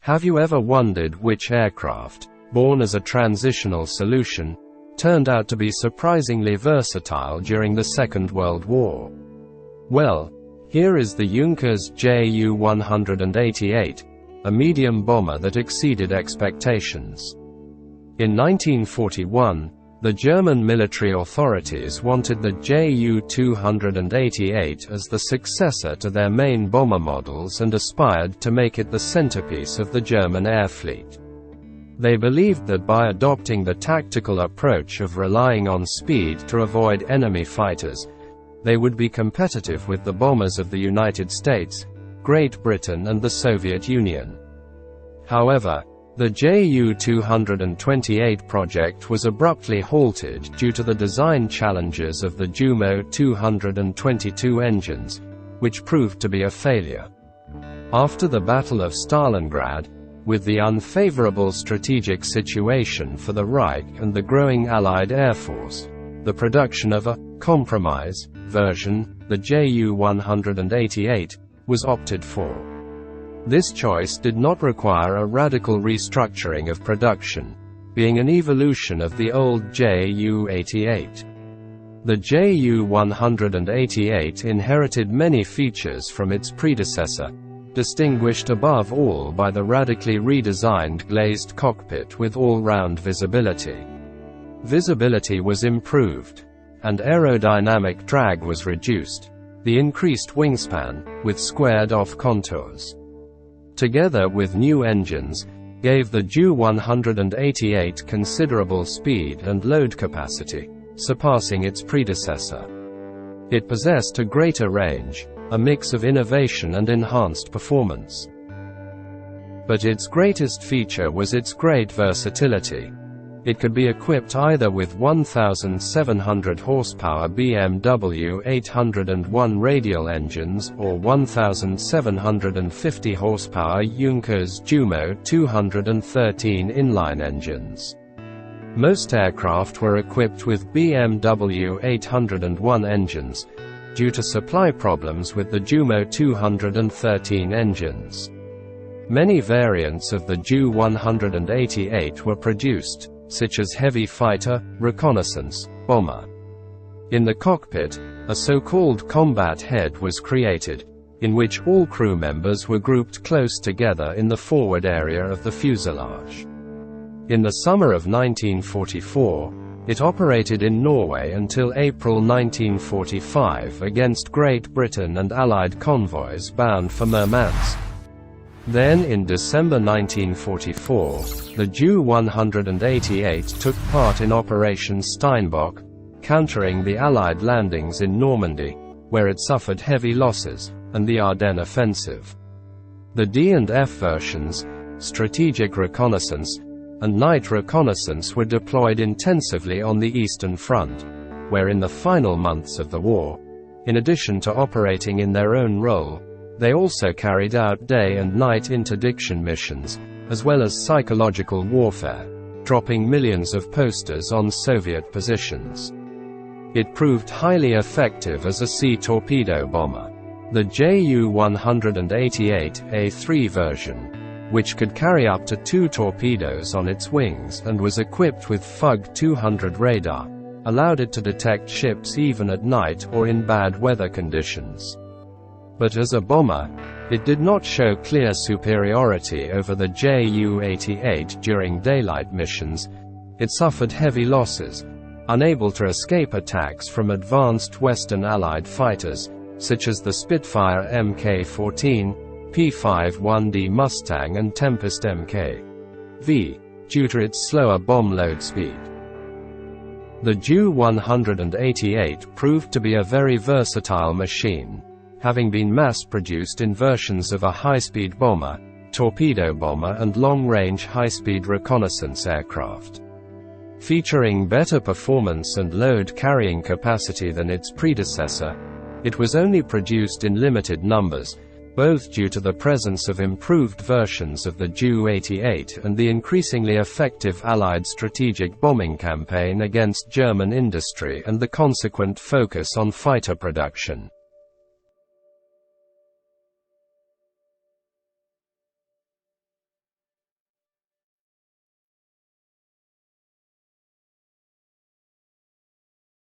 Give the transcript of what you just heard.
Have you ever wondered which aircraft, born as a transitional solution, turned out to be surprisingly versatile during the Second World War? Well, here is the Junkers Ju-188, a medium bomber that exceeded expectations. In 1941, the German military authorities wanted the Ju-288 as the successor to their main bomber models and aspired to make it the centerpiece of the German air fleet. They believed that by adopting the tactical approach of relying on speed to avoid enemy fighters, they would be competitive with the bombers of the United States, Great Britain and the Soviet Union. However, the Ju-228 project was abruptly halted due to the design challenges of the Ju-222 engines, which proved to be a failure. After the Battle of Stalingrad, with the unfavorable strategic situation for the Reich and the growing Allied Air Force, the production of a compromise version, the Ju-188, was opted for. This choice did not require a radical restructuring of production, being an evolution of the old Ju-88. The Ju-188 inherited many features from its predecessor, distinguished above all by the radically redesigned glazed cockpit with all-round visibility. Visibility was improved, and aerodynamic drag was reduced. The increased wingspan, with squared-off contours, together with new engines, gave the Ju-188 considerable speed and load capacity, surpassing its predecessor. It possessed a greater range, a mix of innovation and enhanced performance. But its greatest feature was its great versatility. It could be equipped either with 1,700 horsepower BMW 801 radial engines or 1,750 horsepower Junkers Jumo 213 inline engines. Most aircraft were equipped with BMW 801 engines, due to supply problems with the Jumo 213 engines. Many variants of the Ju-188 were produced, such as heavy fighter, reconnaissance, bomber. In the cockpit, a so-called combat head was created, in which all crew members were grouped close together in the forward area of the fuselage. In the summer of 1944, it operated in Norway until April 1945 against Great Britain and Allied convoys bound for Murmansk. Then in December 1944, the Ju-188 took part in Operation Steinbock, countering the Allied landings in Normandy, where it suffered heavy losses, and the Ardennes offensive. The D and F versions, strategic reconnaissance, and night reconnaissance were deployed intensively on the Eastern Front, where in the final months of the war, in addition to operating in their own role, they also carried out day and night interdiction missions, as well as psychological warfare, dropping millions of posters on Soviet positions. It proved highly effective as a sea torpedo bomber. The Ju-188A3 version, which could carry up to 2 torpedoes on its wings and was equipped with FUG-200 radar, allowed it to detect ships even at night or in bad weather conditions. But as a bomber, it did not show clear superiority over the Ju-88 during daylight missions. It suffered heavy losses, unable to escape attacks from advanced Western Allied fighters, such as the Spitfire Mk-14, P-51D Mustang and Tempest Mk.V, due to its slower bomb load speed. The Ju-188 proved to be a very versatile machine, having been mass-produced in versions of a high-speed bomber, torpedo bomber and long-range high-speed reconnaissance aircraft. Featuring better performance and load-carrying capacity than its predecessor, it was only produced in limited numbers, both due to the presence of improved versions of the Ju-88 and the increasingly effective Allied strategic bombing campaign against German industry and the consequent focus on fighter production.